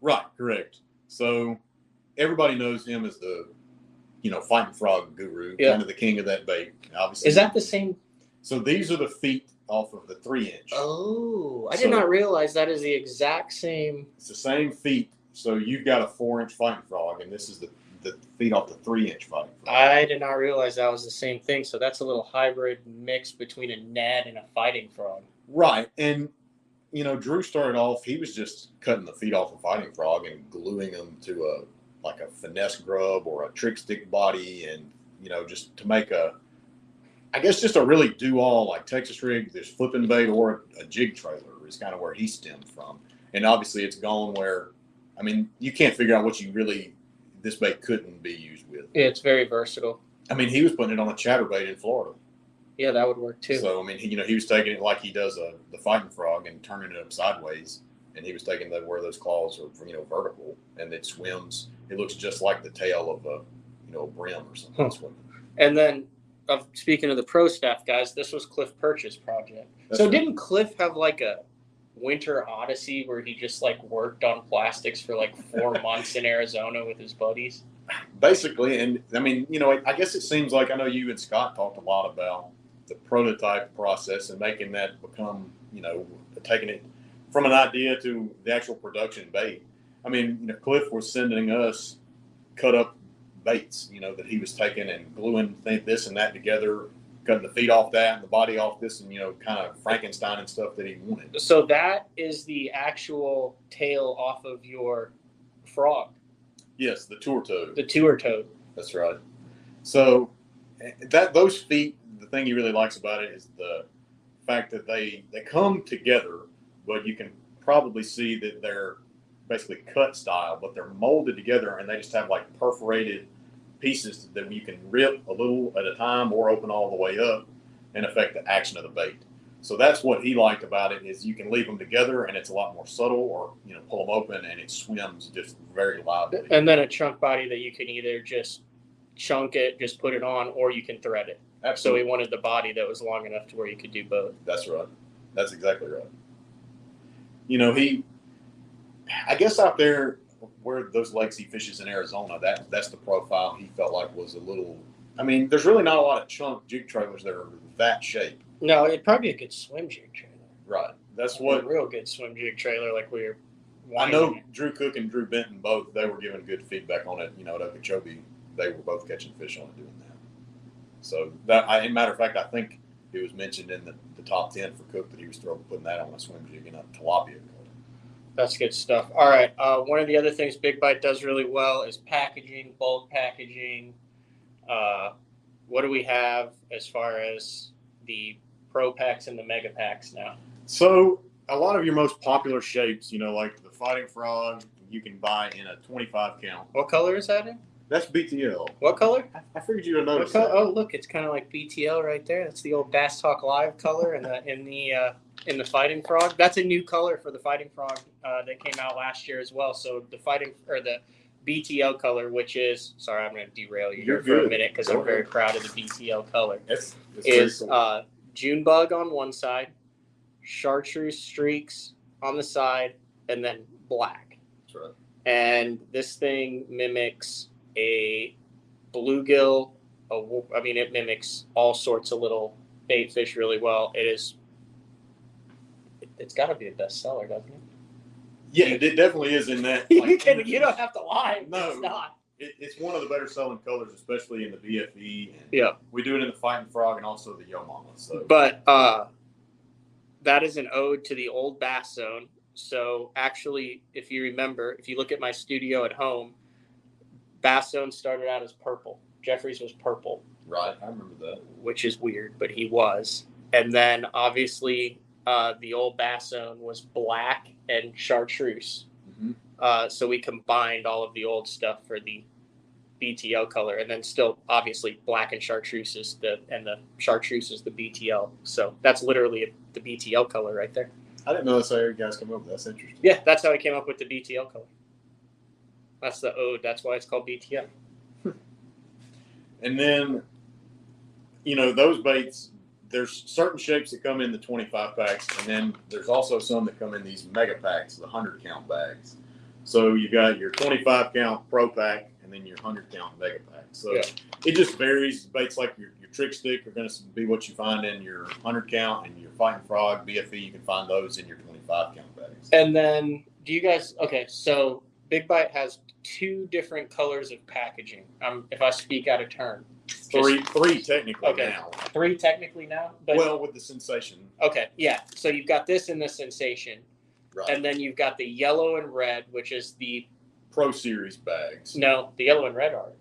Right, correct. So everybody knows him as the, fighting frog guru, kind of the king of that bait. Obviously, is that the same? So these are the feet off of the 3-inch. Oh, I did not realize that is the exact same. It's the same feet. So you've got a 4-inch fighting frog, and this is the feet off the 3-inch fighting frog. I did not realize that was the same thing. So that's a little hybrid mix between a Ned and a fighting frog. Right, and Drew started off. He was just cutting the feet off a fighting frog and gluing them to a finesse grub or a trick stick body, and just to make just a really do all like Texas rig, this flipping bait or a jig trailer is kind of where he stemmed from. And obviously it's gone where, I mean, you can't figure out what this bait couldn't be used with. Yeah, it's very versatile. I mean, he was putting it on a chatterbait in Florida. Yeah, that would work too. So, I mean, he was taking it like he does the fighting frog and turning it up sideways. And he was taking where those claws are, vertical, and it swims. It looks just like the tail of a brim or something. Swimming. And then, speaking of the pro staff guys, this was Cliff Purchase project. Didn't Cliff have like a winter odyssey where he just like worked on plastics for like 4 months in Arizona with his buddies? Basically, and I mean, I guess it seems like I know you and Scott talked a lot about the prototype process and making that become, taking it from an idea to the actual production bait. I mean, Cliff was sending us cut up baits, that he was taking and gluing this and that together, cutting the feet off that and the body off this, and kind of Frankenstein and stuff that he wanted. So that is the actual tail off of your frog. Yes, the tour toad. The tour toad. That's right. So those feet, the thing he really likes about it is the fact that they come together, but you can probably see that they're basically cut style, but they're molded together, and they just have like perforated pieces that you can rip a little at a time or open all the way up and affect the action of the bait. So that's what he liked about it, is you can leave them together and it's a lot more subtle, or pull them open and it swims just very lively. And then a chunk body that you can either just chunk it, just put it on, or you can thread it. Absolutely. So he wanted the body that was long enough to where you could do both. That's right. That's exactly right. I guess out there where those lakes he fishes in Arizona, that's the profile he felt like was a little I mean, there's really not a lot of chunk jig trailers that are that shape. No, it'd probably be a good swim jig trailer. Right. That's A what real good swim jig trailer, like we were. I know. Drew Cook and Drew Benton both, they were giving good feedback on it. You know, at Okeechobee, they were both catching fish on it doing that. So that, as a matter of fact, I think it was mentioned in the top 10 for Cook that he was putting that on a swim jig in a tilapia. That's good stuff. All right. One of the other things Big Bite does really well is packaging, bulk packaging. What do we have as far as the Pro Packs and the Mega Packs now? So a lot of your most popular shapes, you know, like the Fighting Frog, you can buy in a 25 count. What color is that in? That's BTL. What color? I figured you'd have noticed that. Oh, look, it's kind of like BTL right there. That's the old Bass Talk Live color in the Fighting Frog. That's a new color for the Fighting Frog that came out last year as well. So the the BTL color, which is, sorry, I'm going to derail you here for a minute because I'm very proud of the BTL color. It's is cool. June bug on one side, chartreuse streaks on the side, and then black. That's right. And this thing mimics a bluegill. It mimics all sorts of little bait fish really well. It's got to be a bestseller, doesn't it? Yeah, it definitely is in that. You don't have to lie. No, it's not. It's one of the better selling colors, especially in the BFE. And yeah, we do it in the Fighting Frog and also the Yo Mama. So. But that is an ode to the old bass zone. So actually, if you remember, if you look at my studio at home, Bass Zone started out as purple. Jeffrey's was purple. Right, I remember that. Which is weird, but he was. And then obviously the old Bass Zone was black and chartreuse. Mm-hmm. So we combined all of the old stuff for the BTL color, and then still obviously black and chartreuse is the chartreuse is the BTL. So that's literally the BTL color right there. I didn't know that's how you guys came up with that. That's interesting. Yeah, that's how I came up with the BTL color. That's the ode. That's why it's called BTL. And then, you know, those baits, there's certain shapes that come in the 25 packs, and then there's also some that come in these mega packs, the 100 count bags. So you got your 25 count Pro Pack and then your 100 count mega pack. So it just varies. Baits like your trick stick are going to be what you find in your 100 count, and your Fighting Frog, BFE, you can find those in your 25 count bags. And then do you guys, okay, so Big Bite has two different colors of packaging. If I speak out of turn. Three technically now. Three technically now? But, well, with the Sensation. Okay, yeah. So you've got this in the Sensation. Right. And then you've got the yellow and red, which is the Pro Series bags. No, the yellow and red are.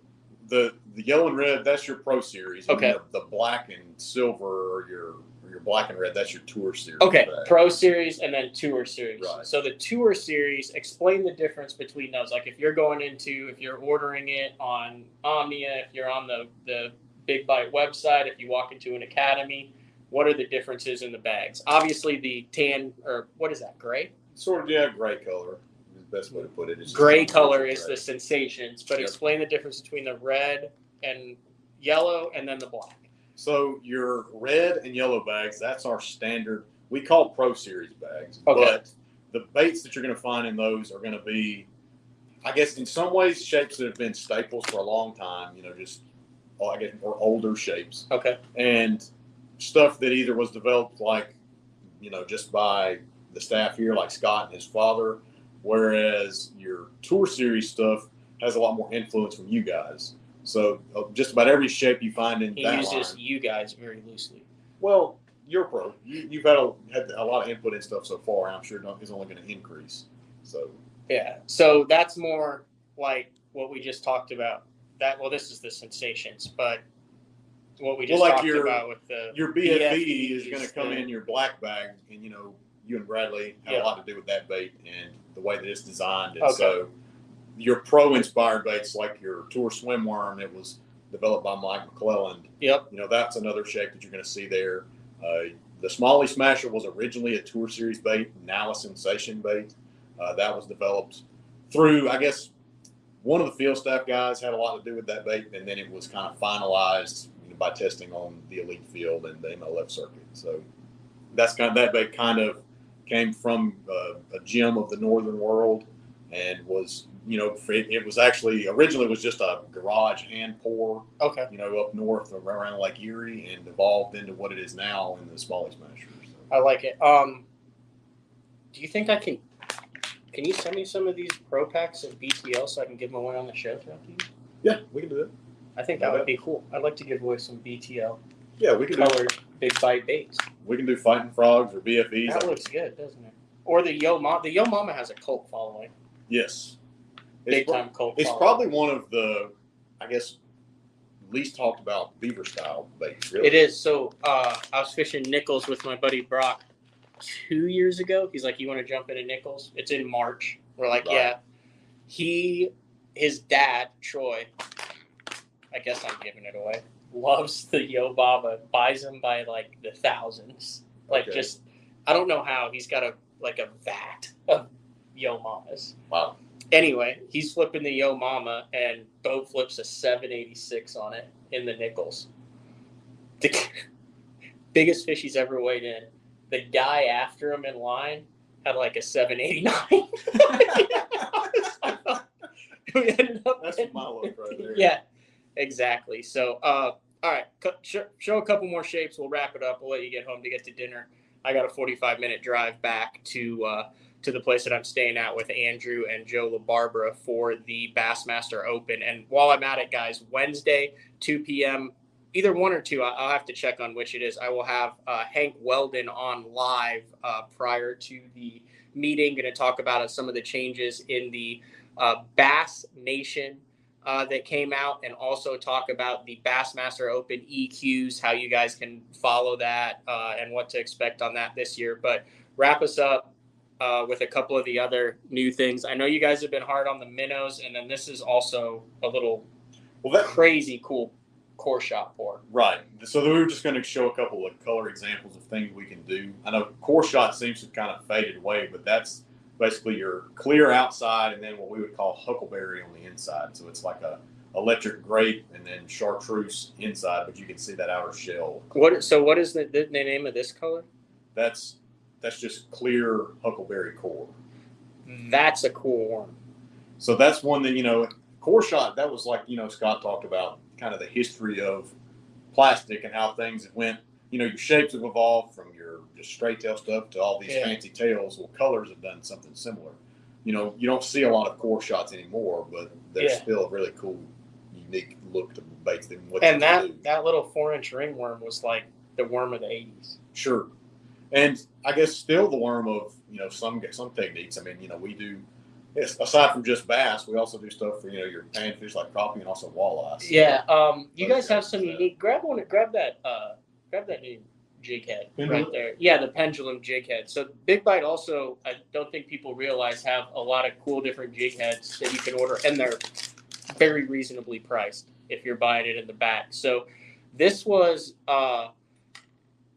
The yellow and red, that's your Pro Series. Okay. And the black and silver or your black and red, that's your Tour Series. Okay, bag. Pro Series and then Tour Series. Right. So the Tour Series, explain the difference between those. Like if you're ordering it on Omnia, if you're on the Big Bite website, if you walk into an academy, what are the differences in the bags? Obviously the tan, or what is that, gray? Sort of, yeah, gray color is the best way to put it. It's gray color is the Sensations, but explain the difference between the red and yellow and then the black. So your red and yellow bags, that's our standard. We call Pro Series bags. Okay. But the baits that you're going to find in those are going to be, I guess, in some ways, shapes that have been staples for a long time, you know, just, I guess, or older shapes. Okay. And stuff that either was developed like, you know, just by the staff here, like Scott and his father, whereas your Tour Series stuff has a lot more influence from you guys. So just about every shape you find in that line. He uses you guys very loosely. Well, you're pro. You've had a lot of input in stuff so far, and I'm sure it's only going to increase. So yeah. So that's more like what we just talked about. This is the Sensations, but what we just talked about with your BFE is going to come in your black bag, and you know you and Bradley have a lot to do with that bait and the way that it's designed. And so your pro-inspired baits, like your Tour Swim Worm, it was developed by Mike McClelland. Yep. You know, that's another shape that you're going to see there. The Smalley Smasher was originally a Tour Series bait, now a Sensation bait. That was developed through, I guess, one of the field staff guys had a lot to do with that bait, and then it was kind of finalized by testing on the elite field and the MLF circuit. So that bait kind of came from a gem of the northern world and was it was actually originally was just a garage hand pour, Okay. up north around Lake Erie, and evolved into what it is now in the Smalley Smasher. So. I like it. Do you think I can? Can you send me some of these pro packs of BTL so I can give them away on the show throughout the year? Yeah, we can do that. I think that would be cool. I'd like to give away some BTL Yeah, we can colored Big Bite baits. We can do Fighting Frogs or BFEs. That looks good, doesn't it? Or the Yo Mama. The Yo Mama has a cult following. Yes. Big time cult It's following. probably one of the, I guess, least talked about beaver style baits. Really. It is. So I was fishing Nichols with my buddy Brock 2 years ago. He's like, "You want to jump into Nichols?" It's in March. We're like, Right. "Yeah." His dad, Troy, I guess I'm giving it away, loves the Yo Baba, buys them by like the thousands. Like Okay. just, I don't know how. He's got a vat of Yo Mamas. Wow. Anyway, he's flipping the Yo Mama and boat flips a 786 on it in the Nichols. The biggest fish he's ever weighed in. The guy after him in line had like a 789. We ended up That's my look right there. Yeah, exactly. So, all right, show a couple more shapes. We'll wrap it up. We'll let you get home to get to dinner. I got a 45-minute drive back to the place that I'm staying at with Andrew and Joe LaBarbera for the Bassmaster Open. And while I'm at it, guys, Wednesday, 2 p.m., either 1 or 2, I'll have to check on which it is. I will have Hank Weldon on live prior to the meeting, going to talk about some of the changes in the Bass Nation that came out, and also talk about the Bassmaster Open EQs, how you guys can follow that and what to expect on that this year. But wrap us up with a couple of the other new things. I know you guys have been hard on the minnows, and then this is also a little crazy cool core shot pour. Right. So we were just going to show a couple of color examples of things we can do. I know core shot seems to have kind of faded away, but that's basically your clear outside and then what we would call huckleberry on the inside. So it's like a electric grape and then chartreuse inside, but you can see that outer shell. So what is the name of this color? That's just clear huckleberry core. That's a cool one. So that's one that, core shot, that was like, Scott talked about kind of the history of plastic and how things went. Your shapes have evolved from your just straight tail stuff to all these fancy tails. Well, colors have done something similar. You don't see a lot of core shots anymore, but they're still a really cool, unique look to baits than what and you do. that little 4-inch ringworm was like the worm of the 80s. Sure. And I guess still the worm of, some techniques. I mean, we do, aside from just bass, we also do stuff for, your panfish like crappie and also walleyes. So Yeah. You guys have some unique, grab that new jig head right there. Yeah, the pendulum jig head. So Big Bite also, I don't think people realize, have a lot of cool different jig heads that you can order, and they're very reasonably priced if you're buying it in the back. So this was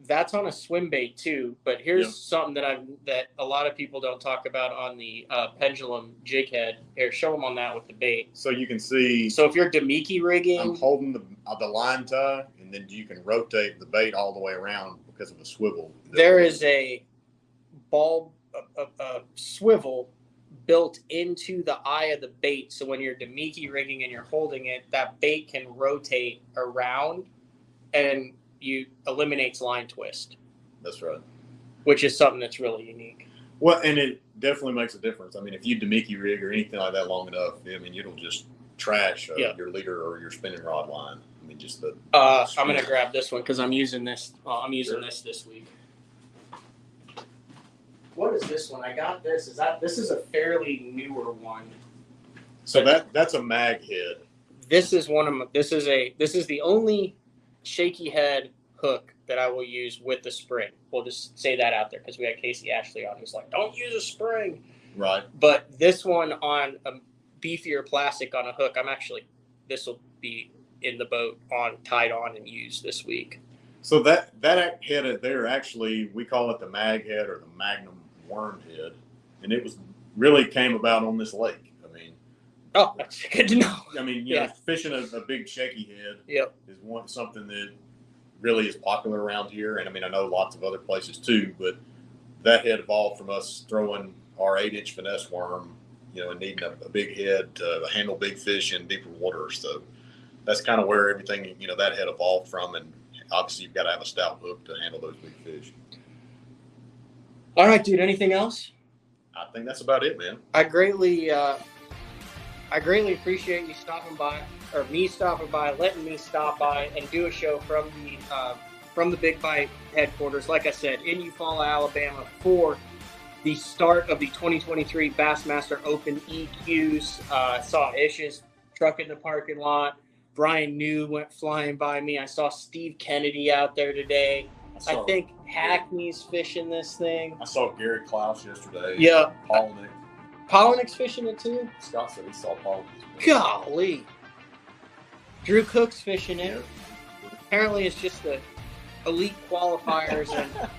that's on a swim bait too, but here's something that a lot of people don't talk about on the pendulum jig head. Here, show them on that with the bait. So you can see. So if you're Demiki rigging, I'm holding the line tie, and then you can rotate the bait all the way around because of the swivel. There is a bulb, a swivel built into the eye of the bait. So when you're Demiki rigging and you're holding it, that bait can rotate around and you eliminates line twist. That's right. Which is something that's really unique. Well, and it definitely makes a difference. I mean, if you Demiki rig or anything like that long enough, it'll just trash your leader or your spinning rod line. I mean, just the. I'm gonna grab this one because I'm using this. I'm using this week. What is this one? I got this. This is a fairly newer one. So that's a mag head. This is this is the only shaky head hook that I will use with the spring. We'll just say that out there because we had Casey Ashley on who's like, don't use a spring. Right. But this one on a beefier plastic on a hook, this will be in the boat tied on and used this week. So that head there, actually, we call it the mag head or the Magnum worm head. And it really came about on this lake. Oh, that's good to know. I mean, fishing a big shaky head is something that really is popular around here. And I mean, I know lots of other places too, but that head evolved from us throwing our 8-inch finesse worm, and needing a big head to handle big fish in deeper water. So that's kind of where everything, that head evolved from. And obviously you've got to have a stout hook to handle those big fish. All right, dude. Anything else? I think that's about it, man. I greatly appreciate you stopping by, or me stopping by, letting me stop by and do a show from the Big Bite headquarters. Like I said, in Eufaula, Alabama, for the start of the 2023 Bassmaster Open EQs. Saw Ish's truck in the parking lot. Brian New went flying by me. I saw Steve Kennedy out there today. I think Hackney's fishing this thing. I saw Gary Klaus yesterday. Yeah. Polnick's fishing it too? Scott said he saw Polnick. Golly. Drew Cook's fishing it. Yeah. Apparently it's just the elite qualifiers and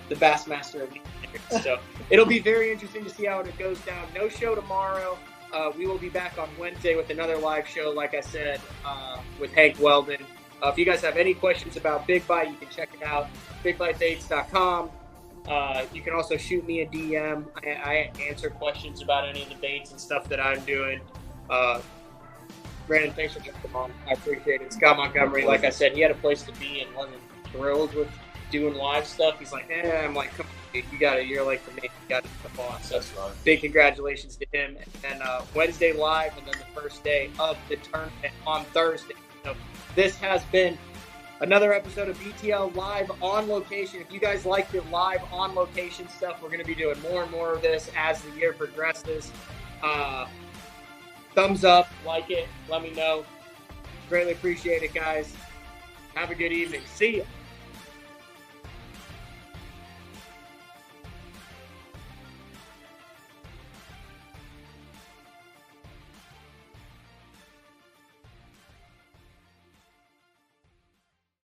the Bassmaster Elite. So it'll be very interesting to see how it goes down. No show tomorrow. We will be back on Wednesday with another live show, like I said, with Hank Weldon. If you guys have any questions about Big Bite, you can check it out, bigbitebaits.com. You can also shoot me a DM. I answer questions about any of the baits and stuff that I'm doing. Brandon, thanks for jumping on. I appreciate it. Scott Montgomery, like I said, he had a place to be and wasn't thrilled with doing live stuff. He's like, I'm like, come on, dude, you got it. You're like the man. You got to come on. So big congratulations to him. And then Wednesday live, and then the first day of the tournament on Thursday. So this has been another episode of BTL Live on Location. If you guys like the live on location stuff, we're going to be doing more and more of this as the year progresses. Thumbs up, like it, let me know. Greatly appreciate it, guys. Have a good evening. See ya.